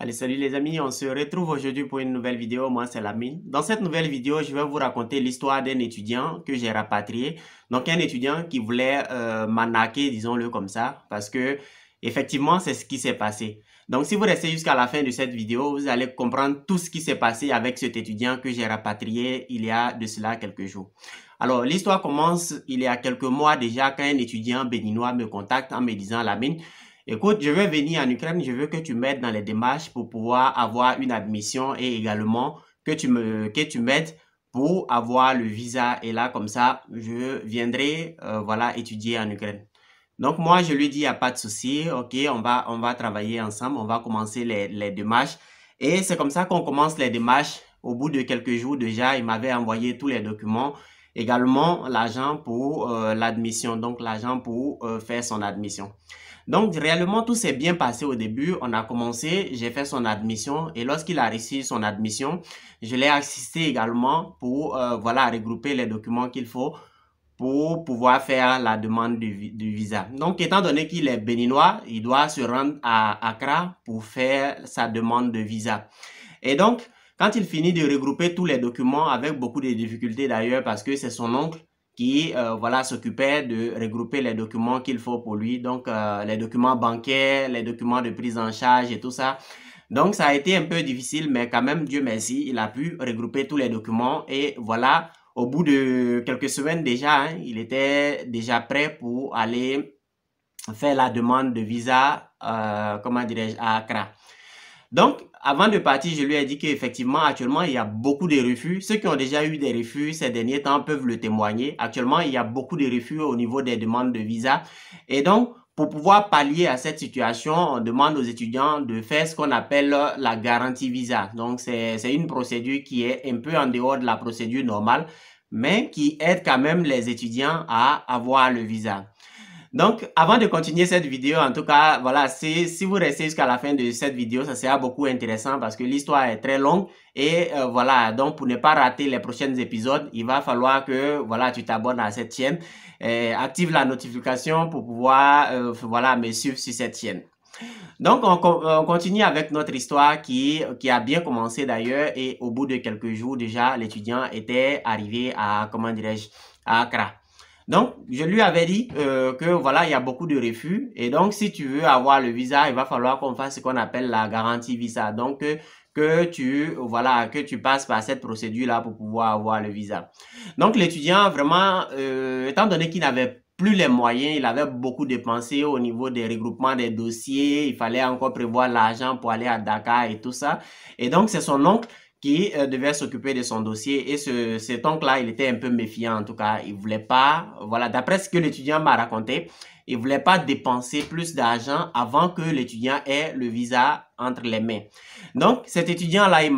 Allez, salut les amis, on se retrouve aujourd'hui pour une nouvelle vidéo. Moi, c'est Lamine. Dans cette nouvelle vidéo, je vais vous raconter l'histoire d'un étudiant que j'ai rapatrié. Donc, un étudiant qui voulait m'arnaquer, disons-le comme ça, parce que effectivement, c'est ce qui s'est passé. Donc, si vous restez jusqu'à la fin de cette vidéo, vous allez comprendre tout ce qui s'est passé avec cet étudiant que j'ai rapatrié il y a de cela quelques jours. Alors, l'histoire commence il y a quelques mois déjà quand un étudiant béninois me contacte en me disant, Lamine, écoute, je veux venir en Ukraine, je veux que tu m'aides dans les démarches pour pouvoir avoir une admission et également que tu m'aides pour avoir le visa. Et là, comme ça, je viendrai, voilà, étudier en Ukraine. Donc, moi, je lui dis, il n'y a pas de souci, ok, on va travailler ensemble, on va commencer les démarches. Et c'est comme ça qu'on commence les démarches. Au bout de quelques jours déjà, il m'avait envoyé tous les documents, également l'argent pour l'admission, donc l'argent pour faire son admission. Donc, réellement, tout s'est bien passé au début. On a commencé, j'ai fait son admission et lorsqu'il a reçu son admission, je l'ai assisté également pour, voilà, regrouper les documents qu'il faut pour pouvoir faire la demande du visa. Donc, étant donné qu'il est béninois, il doit se rendre à Accra pour faire sa demande de visa. Et donc, quand il finit de regrouper tous les documents, avec beaucoup de difficultés d'ailleurs, parce que c'est son oncle qui voilà, s'occupait de regrouper les documents qu'il faut pour lui, donc les documents bancaires, les documents de prise en charge et tout ça. Donc, ça a été un peu difficile, mais quand même, Dieu merci, il a pu regrouper tous les documents et voilà, au bout de quelques semaines déjà, hein, il était déjà prêt pour aller faire la demande de visa, comment dirais-je, à Accra. Donc, avant de partir, je lui ai dit qu'effectivement, actuellement, il y a beaucoup de refus. Ceux qui ont déjà eu des refus ces derniers temps peuvent le témoigner. Actuellement, il y a beaucoup de refus au niveau des demandes de visa. Et donc, pour pouvoir pallier à cette situation, on demande aux étudiants de faire ce qu'on appelle la garantie visa. Donc, c'est une procédure qui est un peu en dehors de la procédure normale, mais qui aide quand même les étudiants à avoir le visa. Donc, avant de continuer cette vidéo, en tout cas, voilà, si vous restez jusqu'à la fin de cette vidéo, ça sera beaucoup intéressant parce que l'histoire est très longue et voilà, donc pour ne pas rater les prochains épisodes, il va falloir que, voilà, tu t'abonnes à cette chaîne, active la notification pour pouvoir, voilà, me suivre sur cette chaîne. Donc, on continue avec notre histoire qui a bien commencé d'ailleurs et au bout de quelques jours déjà, l'étudiant était arrivé à, comment dirais-je, à Accra. Donc, je lui avais dit que voilà, il y a beaucoup de refus. Et donc, si tu veux avoir le visa, il va falloir qu'on fasse ce qu'on appelle la garantie visa. Donc, voilà, que tu passes par cette procédure-là pour pouvoir avoir le visa. Donc, l'étudiant, vraiment, étant donné qu'il n'avait plus les moyens, il avait beaucoup dépensé au niveau des regroupements des dossiers. Il fallait encore prévoir l'argent pour aller à Dakar et tout ça. Et donc, c'est son oncle qui devait s'occuper de son dossier et cet oncle-là, il était un peu méfiant en tout cas. Il voulait pas, voilà, d'après ce que l'étudiant m'a raconté, il voulait pas dépenser plus d'argent avant que l'étudiant ait le visa entre les mains. Donc, cet étudiant-là, il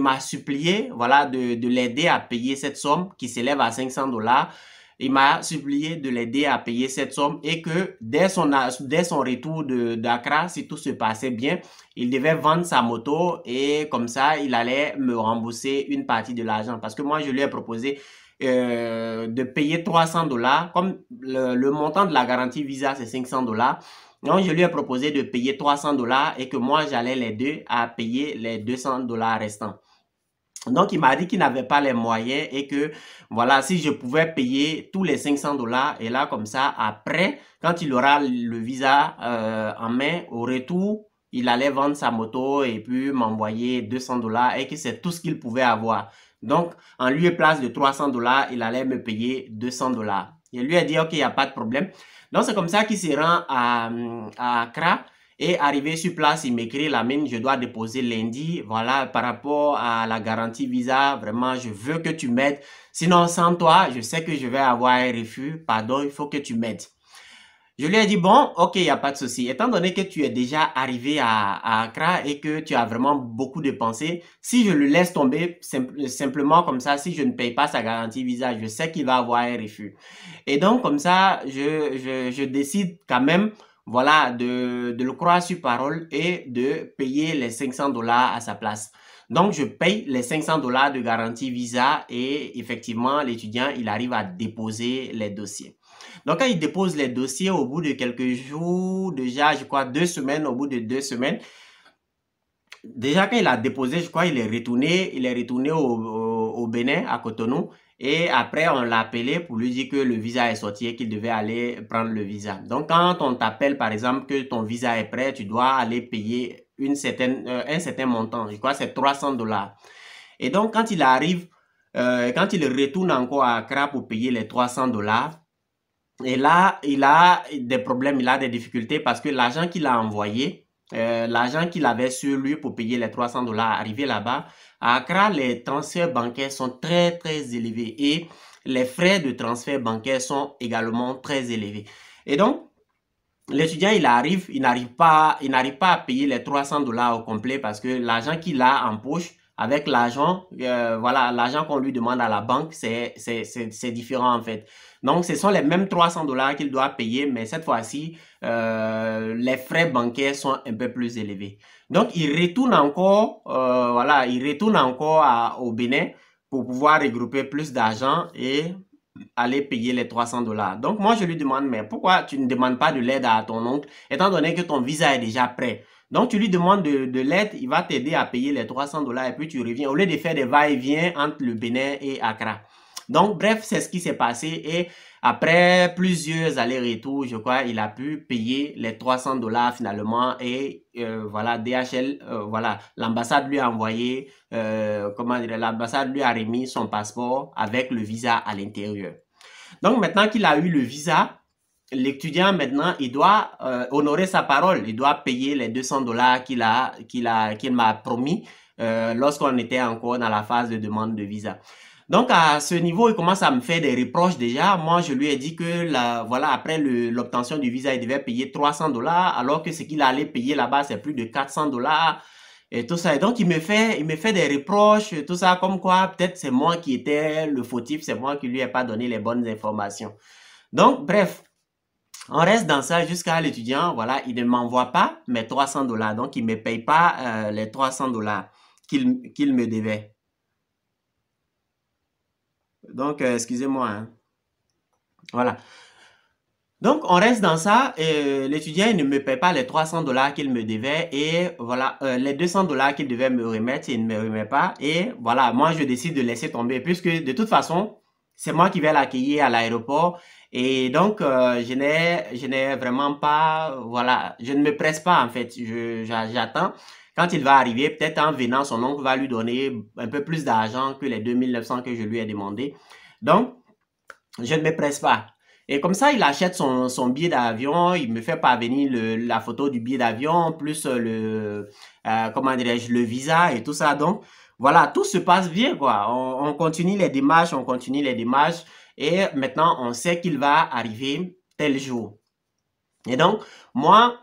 m'a supplié, voilà, de l'aider à payer cette somme qui s'élève à 500 dollars. Il m'a supplié de l'aider à payer cette somme et que dès son retour d'Accra, si tout se passait bien, il devait vendre sa moto et comme ça, il allait me rembourser une partie de l'argent. Parce que moi, je lui ai proposé de payer 300 dollars. Comme le montant de la garantie Visa, c'est 500 dollars. Donc, je lui ai proposé de payer 300 dollars et que moi, j'allais les deux à payer les 200 dollars restants. Donc, il m'a dit qu'il n'avait pas les moyens et que, voilà, si je pouvais payer tous les 500 dollars et là, comme ça, après, quand il aura le visa en main, au retour, il allait vendre sa moto et puis m'envoyer 200 dollars et que c'est tout ce qu'il pouvait avoir. Donc, en lieu et place de 300 dollars, il allait me payer 200 dollars. Je lui ai dit, OK, il n'y a pas de problème. Donc, c'est comme ça qu'il se rend à Accra. Et arrivé sur place, il m'écrit, Lamine, je dois déposer lundi. Voilà, par rapport à la garantie visa, vraiment, je veux que tu m'aides. Sinon, sans toi, je sais que je vais avoir un refus. Pardon, il faut que tu m'aides. Je lui ai dit, bon, ok, il n'y a pas de souci. Étant donné que tu es déjà arrivé à Accra et que tu as vraiment beaucoup dépensé, si je le laisse tomber simplement comme ça, si je ne paye pas sa garantie visa, je sais qu'il va avoir un refus. Et donc, comme ça, je décide quand même, voilà, de le croire sur parole et de payer les 500 dollars à sa place. Donc, je paye les 500 dollars de garantie visa et effectivement, l'étudiant, il arrive à déposer les dossiers. Donc, quand il dépose les dossiers, au bout de quelques jours, déjà, je crois 2 semaines, au bout de 2 semaines, Déjà, quand il a déposé, je crois, il est retourné au Bénin, à Cotonou. Et après, on l'a appelé pour lui dire que le visa est sorti et qu'il devait aller prendre le visa. Donc, quand on t'appelle, par exemple, que ton visa est prêt, tu dois aller payer un certain montant. Je crois que c'est 300 dollars. Et donc, quand il retourne encore à Accra pour payer les 300 dollars, et là, il a des problèmes, il a des difficultés parce que l'argent qu'il a envoyé, l'argent qu'il avait sur lui pour payer les 300 dollars arrivé là-bas, à Accra, les transferts bancaires sont très, très élevés et les frais de transfert bancaire sont également très élevés. Et donc, l'étudiant, il n'arrive pas à payer les 300 dollars au complet parce que l'argent qu'il a en poche, avec l'argent, voilà, l'argent qu'on lui demande à la banque, c'est différent en fait. Donc, ce sont les mêmes 300 dollars qu'il doit payer, mais cette fois-ci, les frais bancaires sont un peu plus élevés. Donc, il retourne encore au Bénin pour pouvoir regrouper plus d'argent et aller payer les 300 dollars. Donc, moi, je lui demande, mais pourquoi tu ne demandes pas de l'aide à ton oncle, étant donné que ton visa est déjà prêt? Donc, tu lui demandes de l'aide, il va t'aider à payer les 300 dollars et puis tu reviens, au lieu de faire des va-et-vient entre le Bénin et Accra. Donc, bref, c'est ce qui s'est passé et après plusieurs allers-retours, je crois, il a pu payer les 300 dollars finalement et voilà, DHL, voilà, l'ambassade lui a envoyé, comment dire, l'ambassade lui a remis son passeport avec le visa à l'intérieur. Donc, maintenant qu'il a eu le visa, l'étudiant maintenant, il doit honorer sa parole, il doit payer les 200 dollars qu'il m'a promis lorsqu'on était encore dans la phase de demande de visa. Donc, à ce niveau, il commence à me faire des reproches déjà. Moi, je lui ai dit que voilà, après l'obtention du visa, il devait payer 300 dollars, alors que ce qu'il allait payer là-bas, c'est plus de 400 dollars et tout ça. Et donc, il me fait des reproches, tout ça, comme quoi peut-être c'est moi qui étais le fautif, c'est moi qui lui ai pas donné les bonnes informations. Donc, bref, on reste dans ça jusqu'à l'étudiant, voilà, il ne m'envoie pas mes 300 dollars, donc il ne me paye pas les 300 dollars qu'il me devait. Donc, excusez-moi, hein. Voilà. Donc, on reste dans ça. L'étudiant, il ne me paye pas les 300 dollars qu'il me devait. Et voilà, les 200 dollars qu'il devait me remettre, il ne me remet pas. Et voilà, moi, je décide de laisser tomber. Puisque de toute façon, c'est moi qui vais l'accueillir à l'aéroport. Et donc, je n'ai vraiment pas, voilà, je ne me presse pas en fait. J'attends. Quand il va arriver, peut-être en venant, son oncle va lui donner un peu plus d'argent que les 2900 que je lui ai demandé. Donc, je ne me presse pas. Et comme ça, il achète son billet d'avion, il me fait parvenir la photo du billet d'avion, plus comment dirais-je, le visa et tout ça. Donc, voilà, tout se passe bien, quoi. On continue les démarches, on continue les démarches. Et maintenant, on sait qu'il va arriver tel jour. Et donc, moi,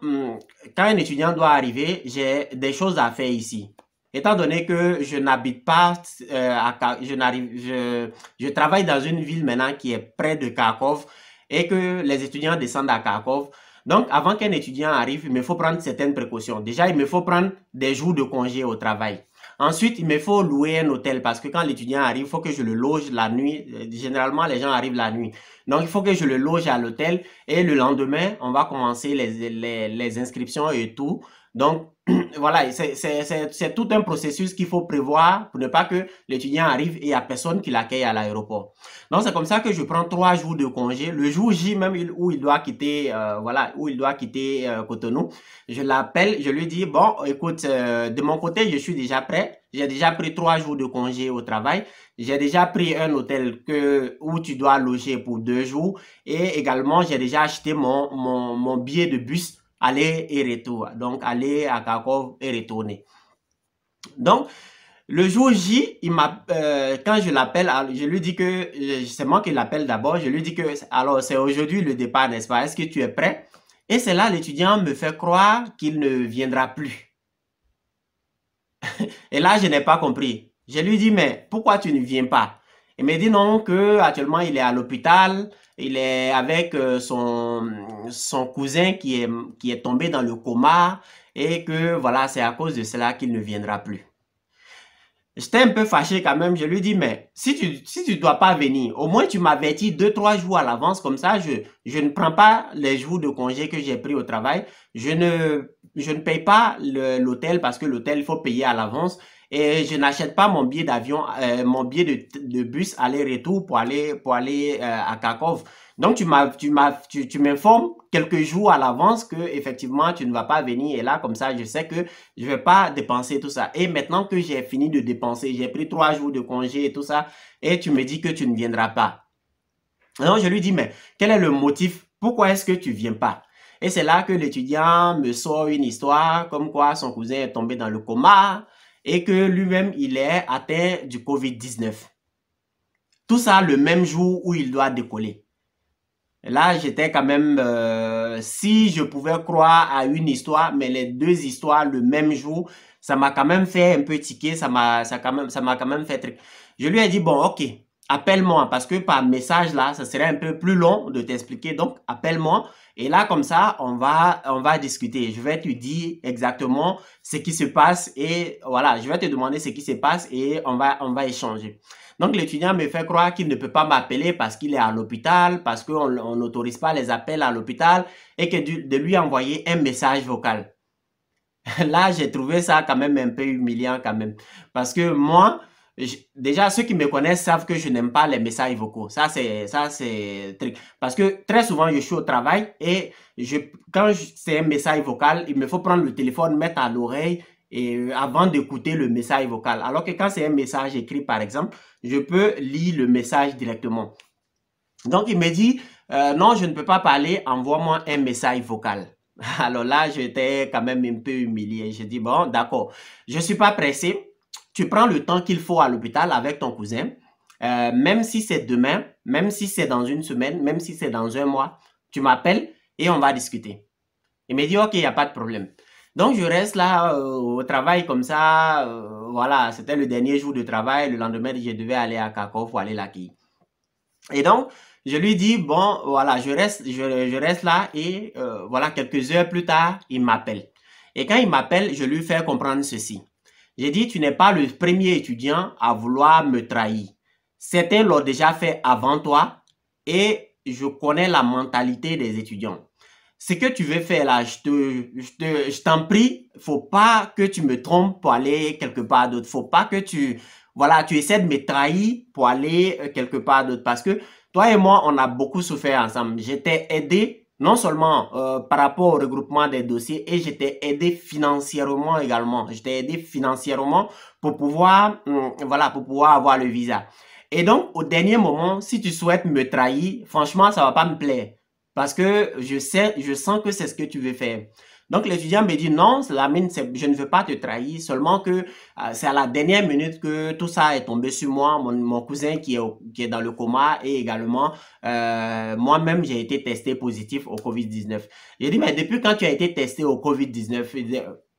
quand un étudiant doit arriver, j'ai des choses à faire ici. Étant donné que je n'habite pas je travaille dans une ville maintenant qui est près de Kharkov et que les étudiants descendent à Kharkov. Donc, avant qu'un étudiant arrive, il me faut prendre certaines précautions. Déjà, il me faut prendre des jours de congé au travail. Ensuite, il me faut louer un hôtel parce que quand l'étudiant arrive, il faut que je le loge la nuit. Généralement, les gens arrivent la nuit. Donc, il faut que je le loge à l'hôtel et le lendemain, on va commencer les inscriptions et tout. Donc, voilà, c'est tout un processus qu'il faut prévoir pour ne pas que l'étudiant arrive et il n'y a personne qui l'accueille à l'aéroport. Donc, c'est comme ça que je prends 3 jours de congé. Le jour J même où il doit quitter, voilà, où il doit quitter Cotonou, je l'appelle, je lui dis, bon, écoute, de mon côté, je suis déjà prêt. J'ai déjà pris 3 jours de congé au travail. J'ai déjà pris un hôtel où tu dois loger pour 2 jours. Et également, j'ai déjà acheté mon billet de bus aller et retour. Donc, aller à Kharkov et retourner. Donc, le jour J, quand je l'appelle, je lui dis que c'est moi qui l'appelle d'abord. Je lui dis que alors c'est aujourd'hui le départ, n'est-ce pas? Est-ce que tu es prêt? Et c'est là l'étudiant me fait croire qu'il ne viendra plus. Et là, je n'ai pas compris. Je lui dis, mais pourquoi tu ne viens pas? Il me dit non, que actuellement il est à l'hôpital, il est avec son cousin qui est tombé dans le coma et que voilà, c'est à cause de cela qu'il ne viendra plus. J'étais un peu fâché quand même. Je lui dis, mais si tu dois pas venir, au moins tu m'avertis 2-3 jours à l'avance, comme ça, je ne prends pas les jours de congé que j'ai pris au travail. Je ne paye pas l'hôtel parce que l'hôtel, il faut payer à l'avance. Et je n'achète pas mon billet d'avion, mon billet de bus aller-retour pour aller à Kharkov. Donc tu m'informes quelques jours à l'avance que effectivement tu ne vas pas venir. Et là, comme ça, je sais que je vais pas dépenser tout ça. Et maintenant que j'ai fini de dépenser, j'ai pris 3 jours de congé et tout ça, et tu me dis que tu ne viendras pas. Alors je lui dis, mais quel est le motif? Pourquoi est-ce que tu viens pas? Et c'est là que l'étudiant me sort une histoire comme quoi son cousin est tombé dans le coma et que lui-même, il est atteint du COVID-19. Tout ça le même jour où il doit décoller. Et là, j'étais quand même, si je pouvais croire à une histoire, mais les deux histoires le même jour, ça m'a quand même fait un peu tiquer, ça m'a quand même fait truc. Je lui ai dit, bon, ok, appelle-moi, parce que par message là, ça serait un peu plus long de t'expliquer, donc appelle-moi. Et là, comme ça, on va discuter. Je vais te dire exactement ce qui se passe et voilà, je vais te demander ce qui se passe et on va échanger. Donc, l'étudiant me fait croire qu'il ne peut pas m'appeler parce qu'il est à l'hôpital, parce qu'on n'autorise pas les appels à l'hôpital et que de lui envoyer un message vocal. Là, j'ai trouvé ça quand même un peu humiliant quand même. Parce que moi, déjà, ceux qui me connaissent savent que je n'aime pas les messages vocaux. Ça, c'est truc. Parce que très souvent, je suis au travail et quand c'est un message vocal, il me faut prendre le téléphone, mettre à l'oreille et avant d'écouter le message vocal. Alors que quand c'est un message écrit, par exemple, je peux lire le message directement. Donc, il me dit, non, je ne peux pas parler, envoie-moi un message vocal. Alors là, j'étais quand même un peu humilié. Je dis, bon, d'accord, je ne suis pas pressé. Tu prends le temps qu'il faut à l'hôpital avec ton cousin. Même si c'est demain, même si c'est dans une semaine, même si c'est dans un mois, tu m'appelles et on va discuter. Il me dit, ok, il n'y a pas de problème. Donc, je reste là au travail comme ça. Voilà, c'était le dernier jour de travail. Le lendemain, je devais aller à Kharkov pour aller l'accueillir. Et donc, je lui dis, bon, voilà, je reste là et voilà, quelques heures plus tard, il m'appelle. Et quand il m'appelle, je lui fais comprendre ceci. J'ai dit, tu n'es pas le premier étudiant à vouloir me trahir. Certains l'ont déjà fait avant toi et je connais la mentalité des étudiants. Ce que tu veux faire là, je t'en prie, faut pas que tu me trompes pour aller quelque part d'autre. Faut pas que voilà, tu essaies de me trahir pour aller quelque part d'autre. Parce que toi et moi, on a beaucoup souffert ensemble. J'étais aidé, non seulement par rapport au regroupement des dossiers, et j'étais aidé financièrement également. J'étais aidé financièrement pour pouvoir, voilà, pour pouvoir avoir le visa. Et donc, au dernier moment, si tu souhaites me trahir, franchement, ça va pas me plaire. Parce que je sens que c'est ce que tu veux faire. Donc l'étudiant me dit non, Lamine, je ne veux pas te trahir, seulement que c'est à la dernière minute que tout ça est tombé sur moi, mon cousin qui est dans le coma et également moi-même j'ai été testé positif au COVID-19. J'ai dit mais depuis quand tu as été testé au COVID-19,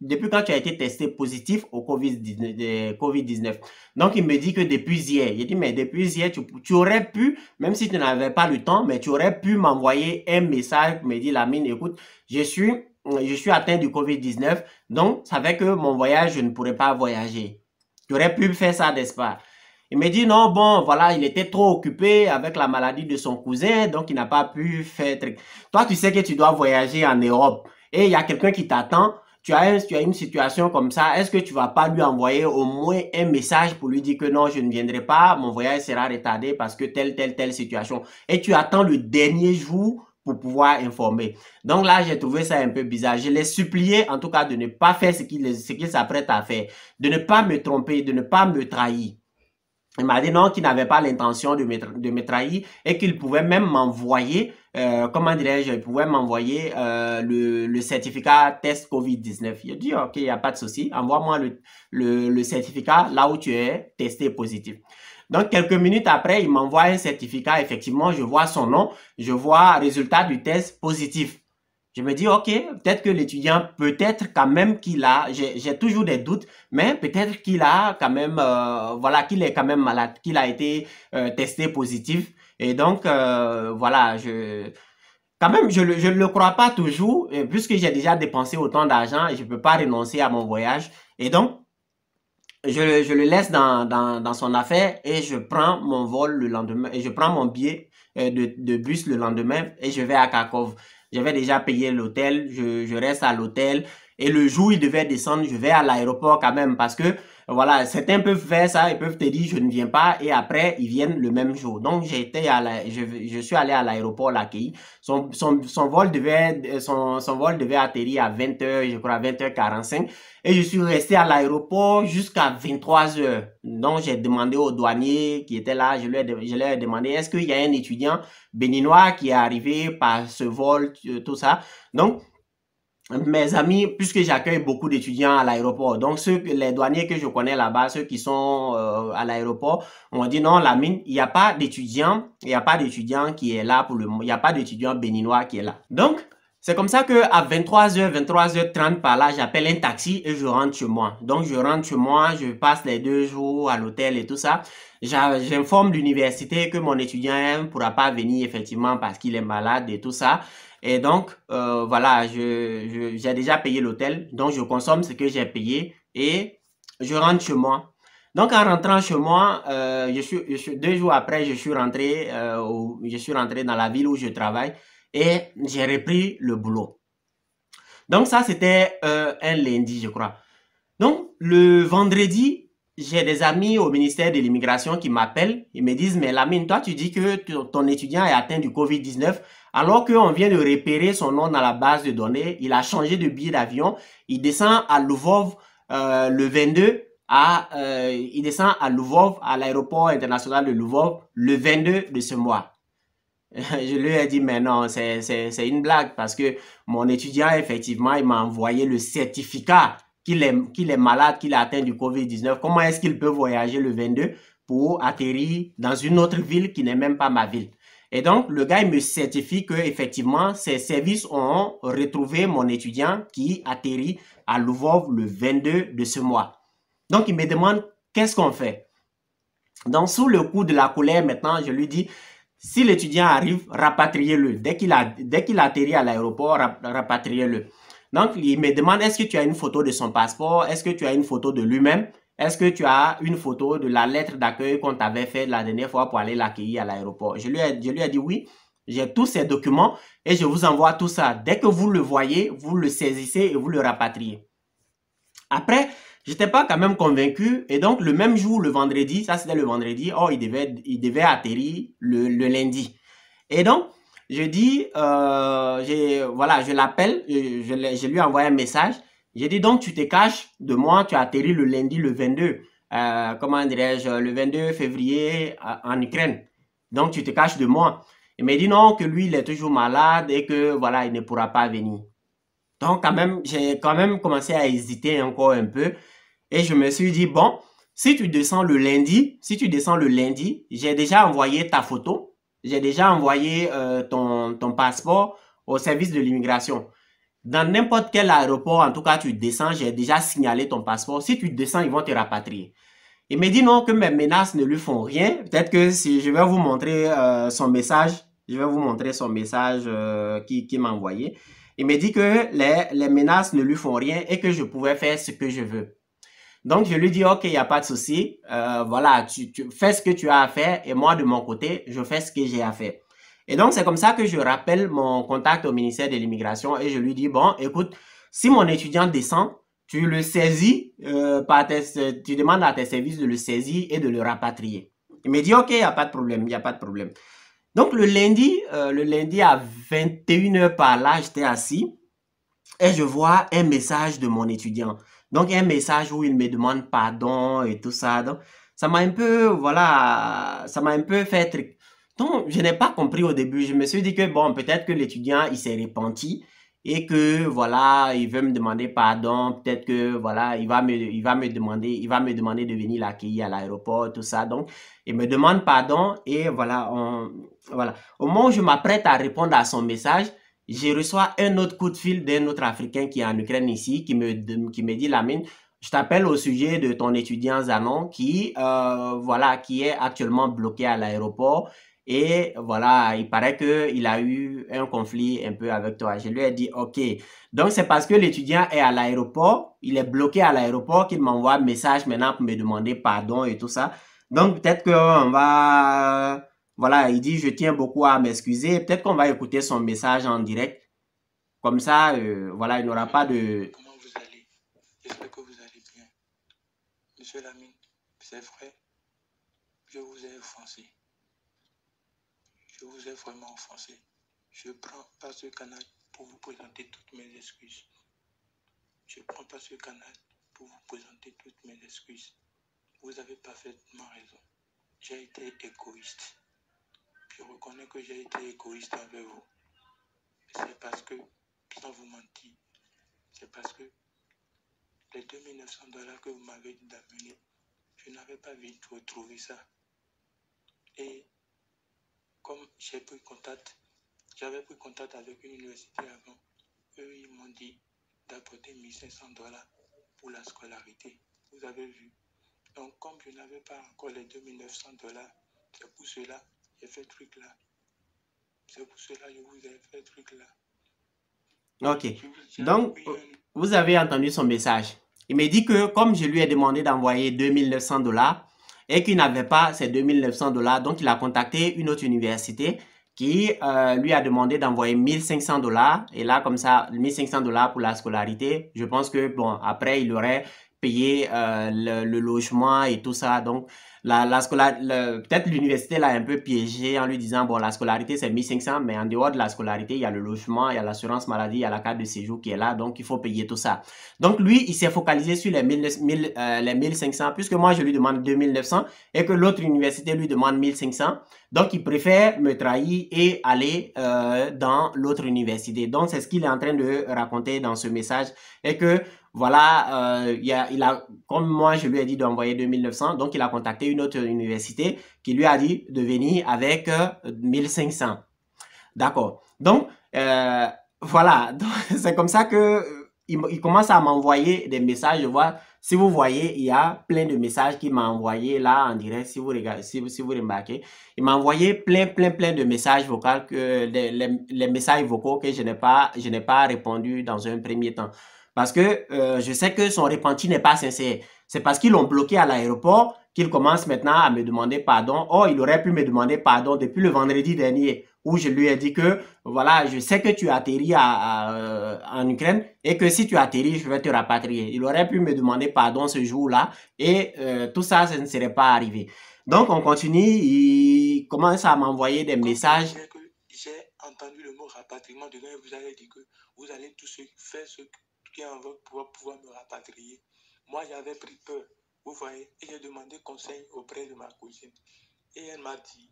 depuis quand tu as été testé positif au COVID-19. Donc il me dit que depuis hier. J'ai dit mais depuis hier tu aurais pu, même si tu n'avais pas le temps, mais tu aurais pu m'envoyer un message pour me dire Lamine, écoute, je suis atteint du COVID-19, donc ça fait que mon voyage, je ne pourrais pas voyager. Tu aurais pu faire ça, n'est-ce pas? Il me dit non, bon, voilà, il était trop occupé avec la maladie de son cousin, donc il n'a pas pu faire truc. Toi, tu sais que tu dois voyager en Europe et il y a quelqu'un qui t'attend. Tu as une situation comme ça, est-ce que tu vas pas lui envoyer au moins un message pour lui dire que non, je ne viendrai pas, mon voyage sera retardé parce que telle situation. Et tu attends le dernier jour pour pouvoir informer. Donc là, j'ai trouvé ça un peu bizarre. Je l'ai supplié, en tout cas, de ne pas faire ce qu'il s'apprête à faire, de ne pas me tromper, de ne pas me trahir. Il m'a dit non, qu'il n'avait pas l'intention de me trahir et qu'il pouvait même m'envoyer, comment dirais-je, il pouvait m'envoyer le certificat test COVID-19. Il a dit, ok, il n'y a pas de souci, envoie-moi le certificat là où tu es testé positif. Donc, quelques minutes après, il m'envoie un certificat. Effectivement, je vois son nom, je vois résultat du test positif. Je me dis, ok, peut-être que l'étudiant, peut-être quand même qu'il a, j'ai toujours des doutes, mais peut-être qu'il a quand même, voilà, qu'il est quand même malade, qu'il a été testé positif. Et donc, voilà, quand même, je ne le crois pas toujours, puisque j'ai déjà dépensé autant d'argent et je ne peux pas renoncer à mon voyage. Et donc, je le laisse dans son affaire et je prends mon vol le lendemain et je prends mon billet de bus le lendemain et je vais à Kharkov. J'avais déjà payé l'hôtel, je reste à l'hôtel et le jour où il devait descendre, je vais à l'aéroport quand même parce que voilà, certains peuvent faire ça, ils peuvent te dire je ne viens pas et après ils viennent le même jour. Donc je suis allé à l'aéroport l'accueillir. Son vol devait atterrir à 20h, je crois à 20h45 et je suis resté à l'aéroport jusqu'à 23h. Donc j'ai demandé au douanier qui était là, je lui ai demandé est-ce qu'il y a un étudiant béninois qui est arrivé par ce vol, tout ça. Donc mes amis, puisque j'accueille beaucoup d'étudiants à l'aéroport, donc les douaniers que je connais là-bas, ceux qui sont à l'aéroport, on dit non, Lamine, il n'y a pas d'étudiant, qui est là pour le moment, il n'y a pas d'étudiant béninois qui est là. Donc, c'est comme ça que à 23h, 23h30 par là, j'appelle un taxi et je rentre chez moi. Donc, je rentre chez moi, je passe les 2 jours à l'hôtel et tout ça. J'informe l'université que mon étudiant ne pourra pas venir effectivement parce qu'il est malade et tout ça. Et donc, voilà, j'ai déjà payé l'hôtel, donc je consomme ce que j'ai payé et je rentre chez moi. Donc, en rentrant chez moi, 2 jours après, je suis rentré dans la ville où je travaille et j'ai repris le boulot. Donc, ça, c'était un lundi, je crois. Donc, le vendredi, j'ai des amis au ministère de l'immigration qui m'appellent. Ils me disent, mais Lamine, toi, tu dis que ton étudiant est atteint du COVID-19, alors qu'on vient de repérer son nom dans la base de données. Il a changé de billet d'avion. Il descend à Lvov le 22. Il descend à Lvov, à l'aéroport international de Lvov, le 22 de ce mois. Je lui ai dit, mais non, c'est une blague parce que mon étudiant, effectivement, il m'a envoyé le certificat qu'il est malade, qu'il a atteint du COVID-19. Comment est-ce qu'il peut voyager le 22 pour atterrir dans une autre ville qui n'est même pas ma ville? Et donc, le gars, il me certifie que effectivement, ses services ont retrouvé mon étudiant qui atterrit à Lvov le 22 de ce mois. Donc, il me demande, qu'est-ce qu'on fait? Donc, sous le coup de la colère, maintenant, je lui dis, si l'étudiant arrive, rapatriez-le. Dès qu'il atterrit à l'aéroport, rapatriez-le. Donc, il me demande, est-ce que tu as une photo de son passeport? Est-ce que tu as une photo de lui-même? Est-ce que tu as une photo de la lettre d'accueil qu'on t'avait fait la dernière fois pour aller l'accueillir à l'aéroport? Je lui ai dit oui, j'ai tous ces documents et je vous envoie tout ça. Dès que vous le voyez, vous le saisissez et vous le rapatriez. Après, j'étais pas quand même convaincu et donc le même jour, le vendredi, ça c'était le vendredi, oh, il devait atterrir le lundi. Et donc, je dis, voilà, je l'appelle, je lui envoie un message. J'ai dit, donc, tu te caches de moi, tu as atterri le lundi, le 22, comment dirais-je, le 22 février en Ukraine. Donc, tu te caches de moi. Il m'a dit non, que lui, il est toujours malade et que, voilà, il ne pourra pas venir. Donc, j'ai quand même commencé à hésiter encore un peu. Et je me suis dit, bon, si tu descends le lundi, j'ai déjà envoyé ta photo, j'ai déjà envoyé ton passeport au service de l'immigration. Dans n'importe quel aéroport, en tout cas, tu descends, j'ai déjà signalé ton passeport. Si tu descends, ils vont te rapatrier. Il me dit non, que mes menaces ne lui font rien. Peut-être que si je vais vous montrer son message, qu'il m'a envoyé. Il me dit que les menaces ne lui font rien et que je pouvais faire ce que je veux. Donc, je lui dis, OK, il n'y a pas de souci. Voilà, tu fais ce que tu as à faire et moi, de mon côté, je fais ce que j'ai à faire. Et donc, c'est comme ça que je rappelle mon contact au ministère de l'immigration et je lui dis, bon, écoute, si mon étudiant descend, tu le saisis, tu demandes à tes services de le saisir et de le rapatrier. Il me dit, OK, il n'y a pas de problème, il n'y a pas de problème. Donc, le lundi à 21h par là, j'étais assis et je vois un message de mon étudiant. Donc, un message où il me demande pardon et tout ça. Donc, ça m'a un peu, voilà, ça m'a un peu fait truc. Donc, je n'ai pas compris au début. Je me suis dit que, bon, peut-être que l'étudiant, il s'est repenti et que, voilà, il veut me demander pardon. Peut-être que, voilà, il va me demander de venir l'accueillir à l'aéroport, tout ça. Donc, il me demande pardon et voilà, voilà. Au moment où je m'apprête à répondre à son message, je reçois un autre coup de fil d'un autre Africain qui est en Ukraine ici, qui me dit, Lamine, je t'appelle au sujet de ton étudiant Zanon qui, voilà, qui est actuellement bloqué à l'aéroport. Et voilà, il paraît qu'il a eu un conflit un peu avec toi. Je lui ai dit, OK. Donc, c'est parce que l'étudiant est à l'aéroport, il est bloqué à l'aéroport qu'il m'envoie un message maintenant pour me demander pardon et tout ça. Donc, peut-être qu'on va voilà, il dit, je tiens beaucoup à m'excuser. Peut-être qu'on va écouter son message en direct. Comme ça, voilà, il n'aura pas de... Comment vous allez? J'espère que vous allez bien. Monsieur Lamine, c'est vrai, je vous ai offensé. Je vous ai vraiment offensé. Je prends pas ce canal pour vous présenter toutes mes excuses. Je prends pas ce canal pour vous présenter toutes mes excuses. Vous avez parfaitement raison. J'ai été égoïste. Je reconnais que j'ai été égoïste envers vous. C'est parce que, sans vous mentir, c'est parce que les 2900 $ que vous m'avez dit d'amener, je n'avais pas vite retrouvé ça. Et comme j'avais pris contact avec une université avant, eux ils m'ont dit d'apporter 1500 $ pour la scolarité. Vous avez vu. Donc comme je n'avais pas encore les 2900 $, c'est pour cela que j'ai fait ce truc là. C'est pour cela que je vous ai fait ce truc là. Ok. Donc, vous avez entendu son message. Il me dit que comme je lui ai demandé d'envoyer 2900 $ et qu'il n'avait pas ces 2900 $, donc il a contacté une autre université qui lui a demandé d'envoyer 1500 $. Et là, comme ça, 1500 $ pour la scolarité. Je pense que, bon, après, il aurait payé le logement et tout ça. Donc, peut-être l'université l'a un peu piégé en lui disant, bon, la scolarité, c'est 1500, mais en dehors de la scolarité, il y a le logement, il y a l'assurance maladie, il y a la carte de séjour qui est là, donc il faut payer tout ça. Donc, lui, il s'est focalisé sur les 1500, puisque moi, je lui demande 2900 et que l'autre université lui demande 1500. Donc, il préfère me trahir et aller dans l'autre université. Donc, c'est ce qu'il est en train de raconter dans ce message. Et que, voilà, comme moi, je lui ai dit d'envoyer 2900, donc il a contacté une autre université qui lui a dit de venir avec 1500. D'accord. Donc, voilà, c'est comme ça que il commence à m'envoyer des messages. Je vois, si vous voyez, il y a plein de messages qu'il m'a envoyé là en direct. Si vous regardez, si vous remarquez, il m'a envoyé plein de messages vocaux les messages vocaux que je n'ai pas répondu dans un premier temps. Parce que je sais que son repenti n'est pas sincère. C'est parce qu'ils l'ont bloqué à l'aéroport qu'il commence maintenant à me demander pardon. Oh, il aurait pu me demander pardon depuis le vendredi dernier où je lui ai dit que, voilà, je sais que tu atterris en Ukraine et que si tu atterris, je vais te rapatrier. Il aurait pu me demander pardon ce jour-là et tout ça, ça ne serait pas arrivé. Donc, on continue, il commence à m'envoyer des messages. J'ai entendu le mot rapatriement dedans et vous avez dit que vous allez tous faire ce qui est en votre pouvoir me rapatrier. Moi, j'avais pris peur, vous voyez, et j'ai demandé conseil auprès de ma cousine. Et elle m'a dit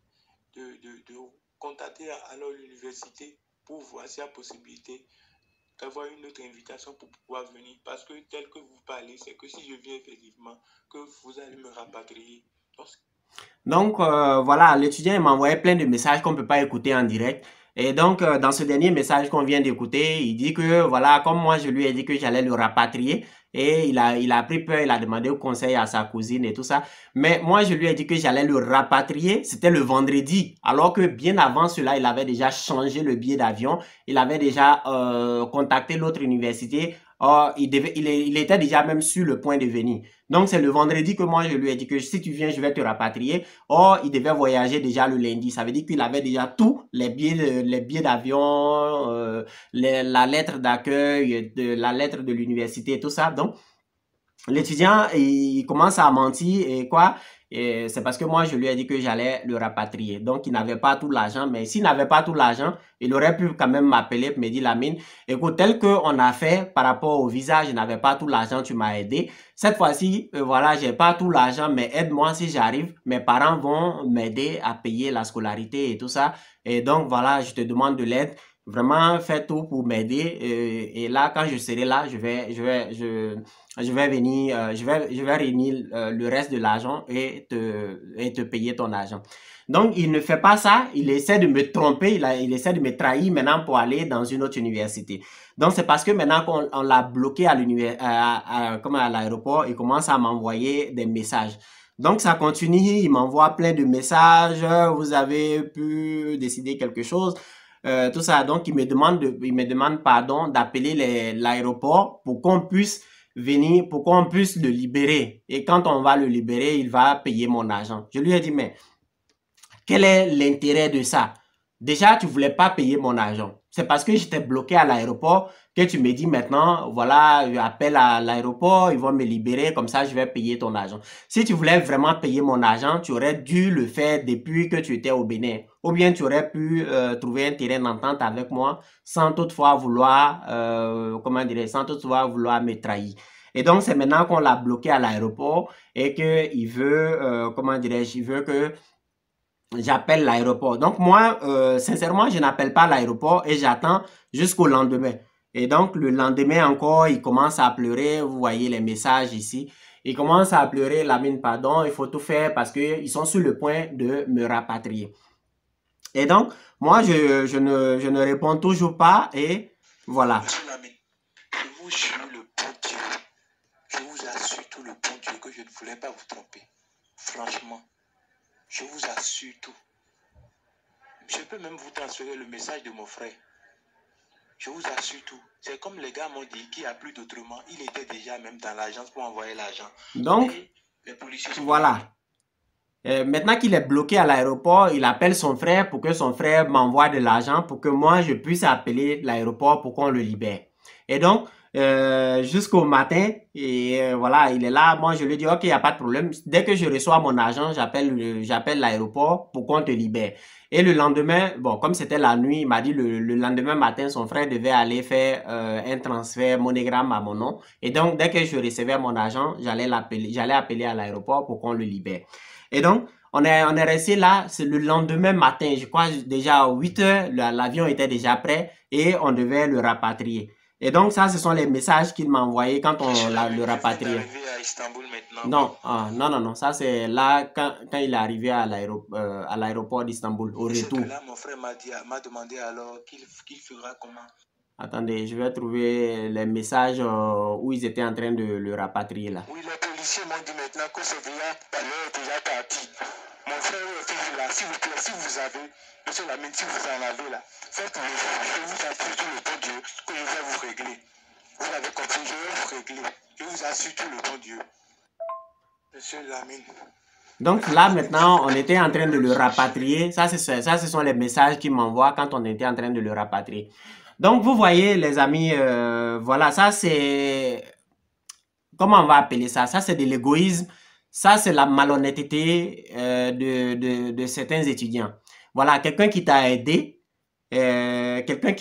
de contacter alors l'université pour voir s'il y a possibilité d'avoir une autre invitation pour pouvoir venir. Parce que tel que vous parlez, c'est que si je viens effectivement, que vous allez me rapatrier. Donc, voilà, l'étudiant m'a envoyé plein de messages qu'on ne peut pas écouter en direct. Et donc, dans ce dernier message qu'on vient d'écouter, il dit que, voilà, comme moi, je lui ai dit que j'allais le rapatrier, et il a pris peur, il a demandé au conseil à sa cousine et tout ça. Mais moi, je lui ai dit que j'allais le rapatrier, c'était le vendredi, alors que bien avant cela, il avait déjà changé le billet d'avion, il avait déjà contacté l'autre université. Oh, il était déjà même sur le point de venir. Donc, c'est le vendredi que moi, je lui ai dit que si tu viens, je vais te rapatrier. Or, il devait voyager déjà le lundi. Ça veut dire qu'il avait déjà tous les billets d'avion, la lettre d'accueil, la lettre de l'université, tout ça. Donc, l'étudiant, il commence à mentir et quoi? C'est parce que moi, je lui ai dit que j'allais le rapatrier. Donc, il n'avait pas tout l'argent. Mais s'il n'avait pas tout l'argent, il aurait pu quand même m'appeler et me dire, Lamine, écoute, tel qu'on a fait par rapport au visa, je n'avais pas tout l'argent, tu m'as aidé. Cette fois-ci, voilà, j'ai pas tout l'argent, mais aide-moi si j'arrive. Mes parents vont m'aider à payer la scolarité et tout ça. Et donc, voilà, je te demande de l'aide. Vraiment, fais tout pour m'aider. Et là, quand je serai là, je vais venir, je vais réunir le reste de l'argent et te payer ton argent. Donc, il ne fait pas ça. Il essaie de me tromper. Il essaie de me trahir maintenant pour aller dans une autre université. Donc, c'est parce que maintenant qu'on l'a bloqué comme à l'aéroport, il commence à m'envoyer des messages. Donc, ça continue. Il m'envoie plein de messages. Vous avez pu décider quelque chose. Tout ça. Donc, il me demande pardon d'appeler l'aéroport pour qu'on puisse venir, pour qu'on puisse le libérer. Et quand on va le libérer, il va payer mon argent. Je lui ai dit, mais Quel est l'intérêt de ça? Déjà, tu voulais pas payer mon argent. C'est parce que j'étais bloqué à l'aéroport que tu me dis maintenant, voilà, j'appelle à l'aéroport, ils vont me libérer, comme ça je vais payer ton argent. Si tu voulais vraiment payer mon argent, tu aurais dû le faire depuis que tu étais au Bénin. Ou bien tu aurais pu trouver un terrain d'entente avec moi sans toutefois vouloir, comment dire, sans toutefois vouloir me trahir. Et donc, c'est maintenant qu'on l'a bloqué à l'aéroport et qu'il veut, comment dirais-je, il veut que j'appelle l'aéroport. Donc moi, sincèrement, je n'appelle pas l'aéroport et j'attends jusqu'au lendemain. Et donc le lendemain encore, il commence à pleurer. Vous voyez les messages ici. Il commence à pleurer, Lamine, pardon, il faut tout faire parce qu'ils sont sur le point de me rapatrier. Et donc, moi, je ne réponds toujours pas et voilà. Monsieur Lamine, je vous jure le bon Dieu, je vous assure tout le bon Dieu que je ne voulais pas vous tromper. Franchement, je vous assure tout. Je peux même vous transférer le message de mon frère. Je vous assure tout. C'est comme les gars m'ont dit qu'il n'y a plus d'autrement. Il était déjà même dans l'agence pour envoyer l'argent. Donc, les policiers voilà. Maintenant qu'il est bloqué à l'aéroport, il appelle son frère pour que son frère m'envoie de l'argent pour que moi, je puisse appeler l'aéroport pour qu'on le libère. Et donc, jusqu'au matin, et voilà, il est là. Moi, je lui dis, OK, il n'y a pas de problème. Dès que je reçois mon argent, j'appelle l'aéroport pour qu'on te libère. Et le lendemain, bon, comme c'était la nuit, il m'a dit le lendemain matin, son frère devait aller faire un transfert monogramme à mon nom. Et donc, dès que je recevais mon argent, j'allais appeler à l'aéroport pour qu'on le libère. Et donc, on est resté là, c'est le lendemain matin, je crois déjà à 8 heures, l'avion était déjà prêt et on devait le rapatrier. Et donc, ça, ce sont les messages qu'il m'a envoyés quand on le rapatrié. À Istanbul maintenant. Non, ça c'est là quand il est arrivé à l'aéroport d'Istanbul, au retour. Là, mon frère m'a demandé alors qu'il fera comment. Attendez, je vais trouver les messages où ils étaient en train de le rapatrier là. Oui, les policiers m'ont dit maintenant que ce village est déjà parti. Mon frère est toujours là. S'il vous plaît, si vous avez, monsieur Lamine, si vous en avez là, faites-le. Je vous assure tout le bon Dieu que je vais vous régler. Vous avez compris, je vais vous régler. Je vous assure tout le bon Dieu. Monsieur Lamine. Donc là, maintenant, on était en train de le rapatrier. Ça, ce sont les messages qu'il m'envoie quand on était en train de le rapatrier. Donc, vous voyez, les amis, voilà, ça, c'est... Comment on va appeler ça? Ça, c'est de l'égoïsme. Ça, c'est la malhonnêteté de certains étudiants. Voilà, quelqu'un qui t'a aidé, quelqu'un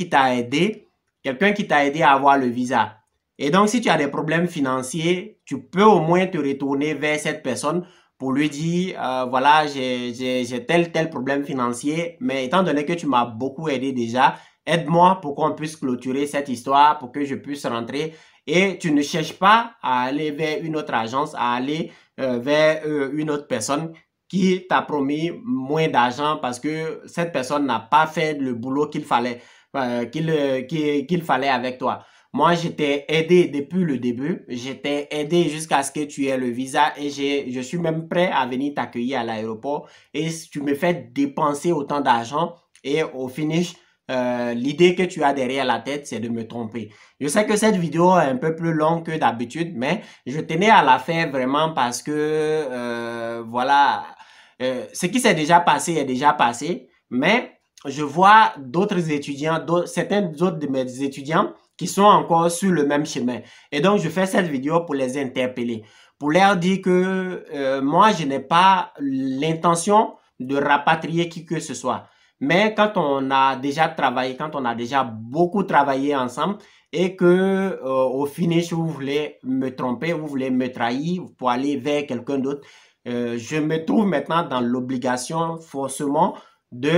qui t'a aidé à avoir le visa. Et donc, si tu as des problèmes financiers, tu peux au moins te retourner vers cette personne pour lui dire, voilà, j'ai tel problème financier, mais étant donné que tu m'as beaucoup aidé déjà, aide-moi pour qu'on puisse clôturer cette histoire, pour que je puisse rentrer. Et tu ne cherches pas à aller vers une autre agence, à aller vers une autre personne qui t'a promis moins d'argent parce que cette personne n'a pas fait le boulot qu'il fallait, qu'il fallait avec toi. Moi, je t'ai aidé depuis le début. Je t'ai aidé jusqu'à ce que tu aies le visa et je suis même prêt à venir t'accueillir à l'aéroport. Et tu me fais dépenser autant d'argent et au finish, l'idée que tu as derrière la tête, c'est de me tromper. Je sais que cette vidéo est un peu plus longue que d'habitude, mais je tenais à la faire vraiment parce que, voilà, ce qui s'est déjà passé est déjà passé, mais je vois d'autres étudiants, certains autres de mes étudiants qui sont encore sur le même chemin. Et donc, je fais cette vidéo pour les interpeller, pour leur dire que moi, je n'ai pas l'intention de rapatrier qui que ce soit. Mais quand on a déjà travaillé, quand on a déjà beaucoup travaillé ensemble et que au finish, vous voulez me tromper, vous voulez me trahir pour aller vers quelqu'un d'autre, je me trouve maintenant dans l'obligation forcément de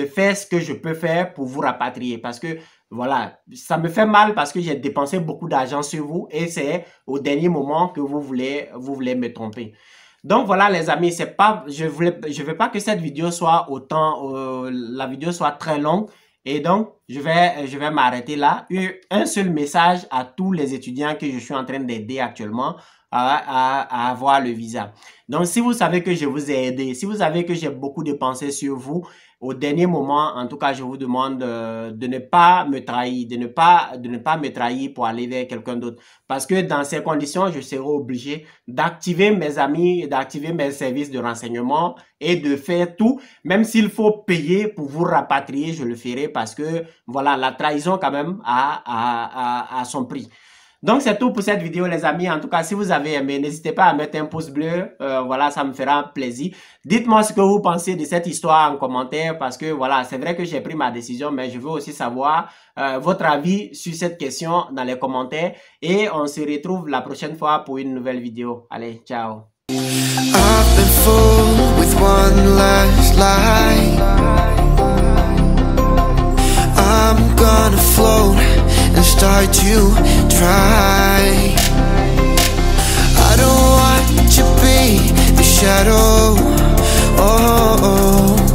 faire ce que je peux faire pour vous rapatrier. Parce que, voilà, ça me fait mal parce que j'ai dépensé beaucoup d'argent sur vous et c'est au dernier moment que vous voulez me tromper. Donc voilà les amis, c'est pas, je veux pas que cette vidéo soit la vidéo soit très longue et donc je vais m'arrêter là. Un seul message à tous les étudiants que je suis en train d'aider actuellement à avoir le visa. Donc, si vous savez que je vous ai aidé, si vous savez que j'ai beaucoup de pensées sur vous, au dernier moment, en tout cas, je vous demande de ne pas me trahir, de ne pas me trahir pour aller vers quelqu'un d'autre. Parce que dans ces conditions, je serai obligé d'activer mes amis, d'activer mes services de renseignement et de faire tout. Même s'il faut payer pour vous rapatrier, je le ferai parce que, voilà, la trahison quand même a son prix. Donc, c'est tout pour cette vidéo, les amis. En tout cas, si vous avez aimé, n'hésitez pas à mettre un pouce bleu. Voilà, ça me fera plaisir. Dites-moi ce que vous pensez de cette histoire en commentaire parce que, voilà, c'est vrai que j'ai pris ma décision, mais je veux aussi savoir votre avis sur cette question dans les commentaires. Et on se retrouve la prochaine fois pour une nouvelle vidéo. Allez, ciao. I've been fooled with one last lie. I'm gonna float and start to dry. I don't want to be the shadow. Oh, oh, oh.